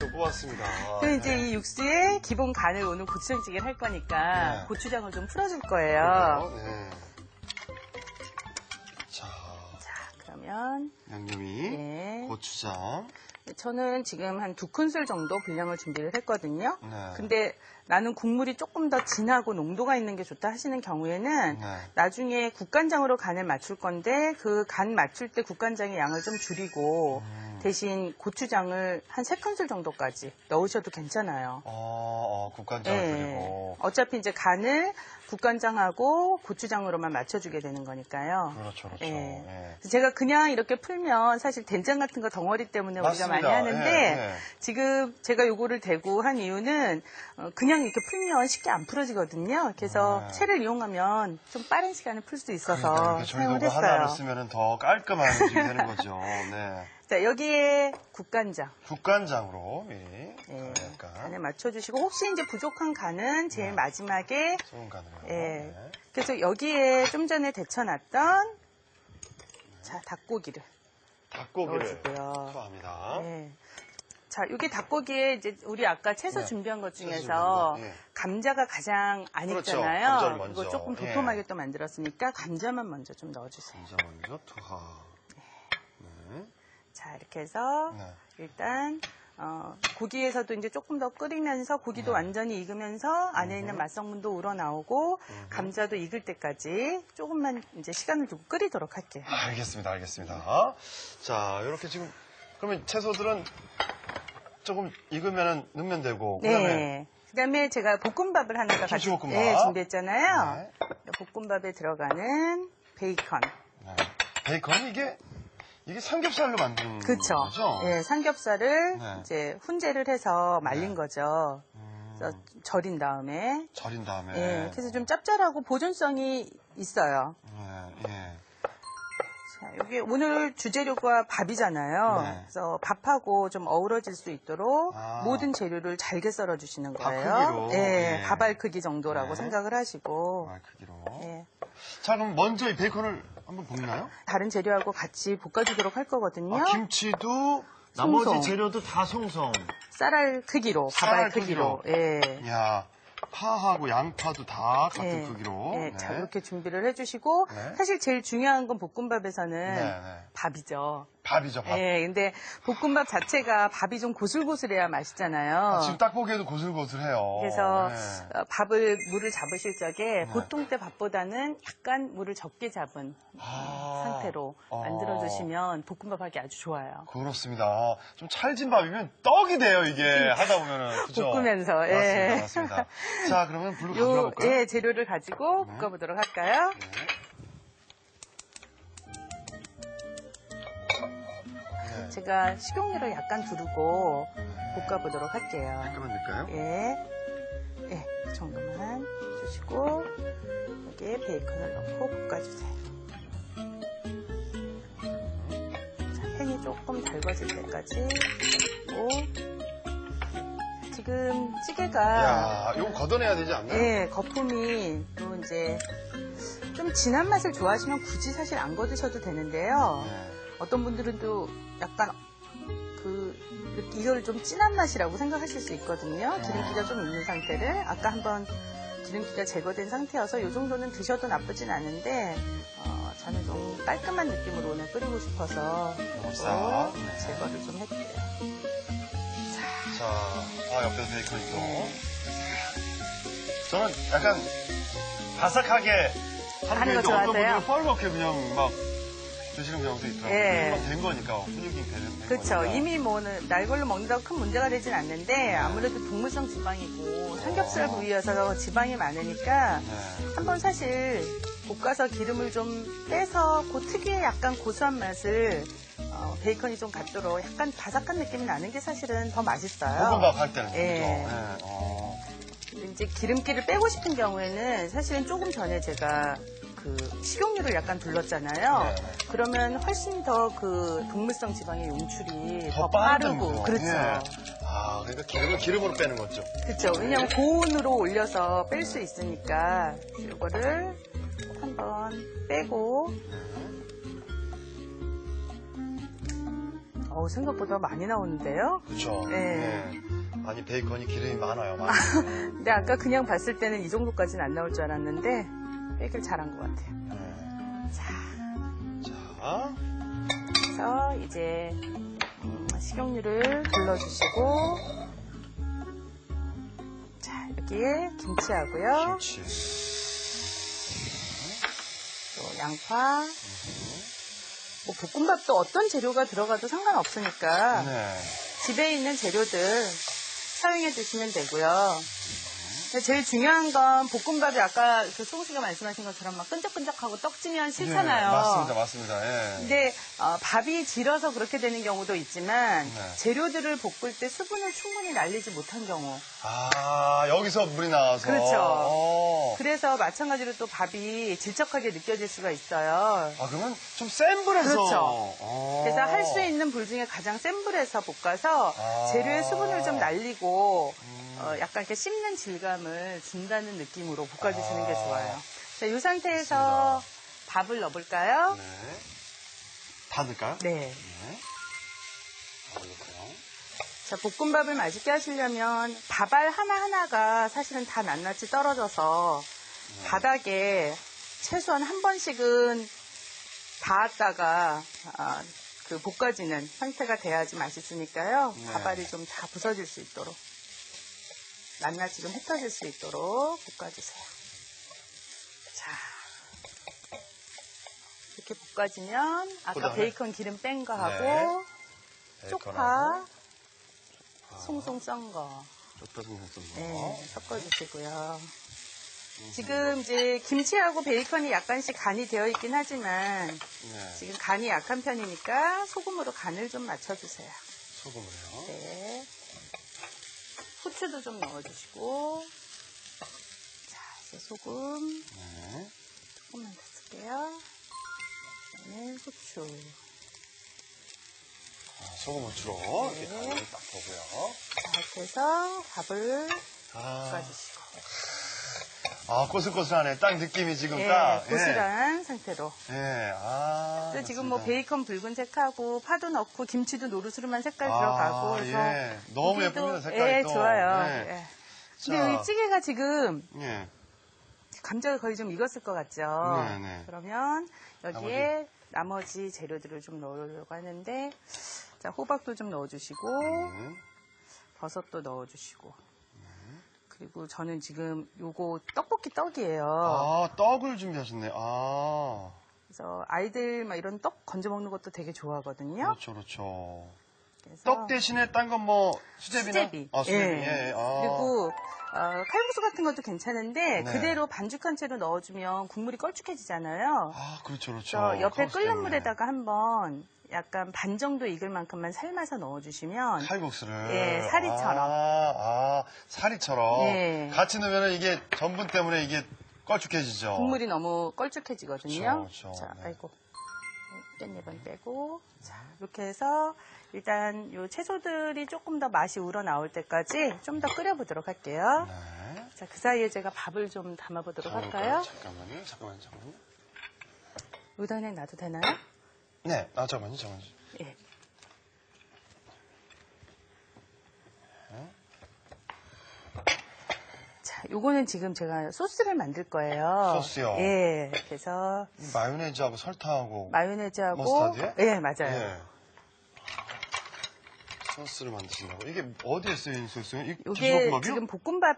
뽑았습니다. 그리고 이제 이 육수에 기본 간을 오늘 고추장찌개를 할 거니까 네. 고추장을 좀 풀어줄 거예요. 네. 자, 그러면 양념이, 네. 고추장. 저는 지금 한 2큰술 정도 분량을 준비를 했거든요. 네. 근데 나는 국물이 조금 더 진하고 농도가 있는 게 좋다 하시는 경우에는 네. 나중에 국간장으로 간을 맞출 건데 그 간 맞출 때 국간장의 양을 좀 줄이고 대신 고추장을 한 3큰술 정도까지 넣으셔도 괜찮아요. 국간장을 드리고. 어차피 이제 간을 국간장하고 고추장으로만 맞춰주게 되는 거니까요. 그렇죠, 그렇죠. 예. 예. 그래서 제가 그냥 이렇게 풀면 사실 된장 같은 거 덩어리 때문에 우리가 많이 맞습니다. 하는데 예, 예. 지금 제가 요거를 대고 한 이유는 그냥 이렇게 풀면 쉽게 안 풀어지거든요. 그래서 채를 이용하면 좀 빠른 시간에 풀 수 있어서 그러니까 사용을 저희도 하나를 했어요. 쓰면 더 깔끔한 음식이 되는 거죠. 네. 자, 여기에 국간장. 국간장으로 미리 예, 약간 간을 맞춰주시고 혹시 이제 부족한 간은 제일 마지막에 소금 간으로. 예. 네. 그래서 여기에 좀 전에 데쳐놨던 자 닭고기를 닭고기를 넣어주고요. 투하합니다. 네. 자, 이게 닭고기에 이제 우리 아까 채소 네. 준비한 것 중에서 준비한 거, 예. 감자가 가장 안 그렇죠. 익잖아요. 감자를 먼저. 이거 조금 도톰하게 또 만들었으니까 감자만 먼저 좀 넣어주세요. 감자 먼저 투하. 네. 자, 이렇게 해서 네. 일단 고기에서도 이제 조금 더 끓이면서 고기도 완전히 익으면서 안에 있는 맛성분도 우러나오고 감자도 익을 때까지 조금만 이제 시간을 두고 끓이도록 할게요. 알겠습니다, 알겠습니다. 자, 이렇게 지금 그러면 채소들은 조금 익으면 넣으면 되고. 네. 그다음에 제가 볶음밥을 하나가 같이 김치볶음밥. 준비했잖아요. 네. 볶음밥에 들어가는 베이컨. 네. 베이컨 이게 삼겹살로 만든 그렇죠. 거죠? 네, 삼겹살을 네. 이제 훈제를 해서 말린 네. 거죠. 그래서 절인 다음에. 절인 다음에. 예, 그래서 좀 짭짤하고 보존성이 있어요. 네, 예. 자, 여기 오늘 주재료가 밥이잖아요. 네. 그래서 밥하고 좀 어우러질 수 있도록 아. 모든 재료를 잘게 썰어 주시는 밥 거예요. 크기로? 예, 예. 밥알 크기 정도라고 네. 생각을 하시고. 크기로. 예. 자, 그럼 먼저 이 베이컨을 한번 볶나요? 다른 재료하고 같이 볶아주도록 할 거거든요. 김치도 나머지 송송. 재료도 다 송송. 쌀알 크기로, 쌀알 밥알 크기로. 예. 이야, 파하고 양파도 다 같은 예. 크기로. 예, 네. 자, 이렇게 준비를 해주시고, 네. 사실 제일 중요한 건 볶음밥에서는 네. 밥이죠. 밥이죠, 밥. 예, 근데 볶음밥 자체가 밥이 좀 고슬고슬해야 맛있잖아요. 지금 딱 보기에도 고슬고슬해요. 그래서 네. 물을 잡으실 적에 보통 때 밥보다는 약간 물을 적게 잡은 상태로 만들어주시면 볶음밥 하기 아주 좋아요. 그렇습니다. 좀 찰진 밥이면 떡이 돼요, 이게. 하다 보면은. 그죠? 볶으면서, 예. 맞습니다. 자, 그러면 불을 가져가 볼까요? 예, 재료를 가지고 볶아보도록 할까요? 네. 제가 식용유를 약간 두르고 볶아보도록 할게요. 잠깐만 넣을까요? 예, 예, 그 정도만 주시고 여기에 베이컨을 넣고 볶아주세요. 자, 팬이 조금 달궈질 때까지 볶고 지금 찌개가 야, 이거 걷어내야 되지 않나요? 예, 거품이 또 이제 좀 진한 맛을 좋아하시면 굳이 사실 안 걷으셔도 되는데요. 네. 어떤 분들은 또 약간 이걸 좀 진한 맛이라고 생각하실 수 있거든요. 기름기가 좀 있는 상태를 아까 한번 기름기가 제거된 상태여서 이 정도는 드셔도 나쁘진 않은데 저는 좀 깔끔한 느낌으로 오늘 끓이고 싶어서 싹. 제거를 좀 할게요. 자, 옆에서 베이컨 있고. 네. 저는 약간 바삭하게 하는 거 어떤 좋아하세요? 분들은 뻘겋게 그냥 막 드시는 경우도 있더라고요. 예. 금방 된 거니까, 훈육이 되는 그렇죠. 거니까. 이미 뭐 날 걸로 먹는다고 큰 문제가 되진 않는데 아무래도 동물성 지방이고 삼겹살 부위여서 지방이 많으니까 네. 한번 사실 볶아서 기름을 좀 빼서 그 특유의 약간 고소한 맛을 베이컨이 좀 갖도록 약간 바삭한 느낌이 나는 게 사실은 더 맛있어요. 볶음밥 할 때는. 예. 그죠? 근데 이제 기름기를 빼고 싶은 경우에는 사실은 조금 전에 제가 그 식용유를 약간 둘렀잖아요. 네. 그러면 훨씬 더 그 동물성 지방의 용출이 더 더 빠르죠. 빠르고 그렇죠. 예. 그러니까 기름을 기름으로 빼는 거죠. 그렇죠. 왜냐하면 고온으로 올려서 뺄 수 있으니까 이거를 한번 빼고 생각보다 많이 나오는데요. 그렇죠. 네. 아니 베이컨이 기름이 많아요. 많아요. 근데 아까 그냥 봤을 때는 이 정도까지는 안 나올 줄 알았는데 빼길 잘한 것 같아요. 네. 자, 자, 그래서 이제 식용유를 둘러주시고 자, 여기에 김치하고요. 김치. 또 양파. 뭐 볶음밥도 어떤 재료가 들어가도 상관없으니까 네. 집에 있는 재료들 사용해 주시면 되고요. 근데 제일 중요한 건 볶음밥이 아까 그 소구 씨가 말씀하신 것처럼 막 끈적끈적하고 떡지면 싫잖아요. 네, 맞습니다, 맞습니다. 예. 근데 밥이 질어서 그렇게 되는 경우도 있지만 네. 재료들을 볶을 때 수분을 충분히 날리지 못한 경우. 아, 여기서 물이 나와서. 그렇죠. 그래서 마찬가지로 또 밥이 질척하게 느껴질 수가 있어요. 아, 그러면 좀 센 불에서. 그렇죠. 아. 그래서 할 수 있는 불 중에 가장 센 불에서 볶아서 재료의 수분을 좀 날리고 약간 이렇게 씹는 질감을 준다는 느낌으로 볶아주시는 게 좋아요. 자, 이 상태에서 밥을 넣어볼까요? 네. 다 넣을까요? 네. 네. 넣어볼게요. 자, 볶음밥을 맛있게 하시려면 밥알 하나하나가 사실은 다 낱낱이 떨어져서 바닥에 최소한 한 번씩은 닿았다가 그 볶아지는 상태가 돼야지 맛있으니까요. 네. 밥알이 좀 다 부서질 수 있도록 낱낱이 좀 흩어질 수 있도록 볶아주세요. 자, 이렇게 볶아지면 아까 그다음에? 베이컨 기름 뺀 거 하고 네. 쪽파 베이컨하고 송송 썬 거 쪽파 송송 썬 거. 네, 섞어주시고요. 지금 이제 김치하고 베이컨이 약간씩 간이 되어 있긴 하지만 네. 지금 간이 약한 편이니까 소금으로 간을 좀 맞춰주세요. 소금을요. 네. 후추도 좀 넣어주시고 자, 이제 소금 네. 조금만 더 쓸게요. 그다음에 후추. 소금 후추로 네. 이렇게 간을 딱 보고요. 자, 이렇게 해서 밥을 아, 볶아주시고 꼬슬꼬슬하네. 딱 느낌이 지금 네, 딱. 고슬한 상태로. 예, 그래서 지금 뭐 맞습니다. 베이컨 붉은색하고 파도 넣고 김치도 노르스름한 색깔 들어가고 그래서 예. 너무 고기도- 예쁩니다, 색깔이 예, 또. 좋아요. 예. 예. 근데 자. 여기 찌개가 지금 예. 감자가 거의 좀 익었을 것 같죠? 네, 네. 그러면 여기에 나머지 재료들을 좀 넣으려고 하는데 자, 호박도 좀 넣어주시고 버섯도 넣어주시고 그리고 저는 지금 요거 떡볶이 떡이에요. 아, 떡을 준비하셨네. 아. 그래서 아이들 막 이런 떡 건져 먹는 것도 되게 좋아하거든요. 그렇죠, 그렇죠. 그래서 떡 대신에 딴 건 뭐, 수제비나? 수제비. 아, 수제비. 예. 예. 아. 그리고 칼국수 같은 것도 괜찮은데 네. 그대로 반죽한 채로 넣어주면 국물이 걸쭉해지잖아요. 아, 그렇죠, 그렇죠. 그래서 옆에 칼국수 끓는 때문에. 물에다가 한번 약간 반 정도 익을 만큼만 삶아서 넣어주시면 칼국수를. 예, 사리처럼. 사리처럼. 예. 같이 넣으면 이게 전분 때문에 이게 걸쭉해지죠. 국물이 너무 걸쭉해지거든요. 그렇죠, 자, 네. 아이고 깻잎은 빼고 자 이렇게 해서 일단 요 채소들이 조금 더 맛이 우러나올 때까지 좀 더 끓여보도록 할게요. 네. 자, 그 사이에 제가 밥을 좀 담아보도록 할까요? 잠깐만요. 여기다 그냥 놔도 되나요? 네. 아, 잠깐만요. 예. 자, 요거는 지금 제가 소스를 만들 거예요. 소스요? 예. 그래서 마요네즈하고 설탕하고. 마요네즈하고 머스타드요? 예, 맞아요. 예. 소스를 만드신다고. 이게 어디에 쓰인 소스예요? 요게 주먹밥이요? 지금 볶음밥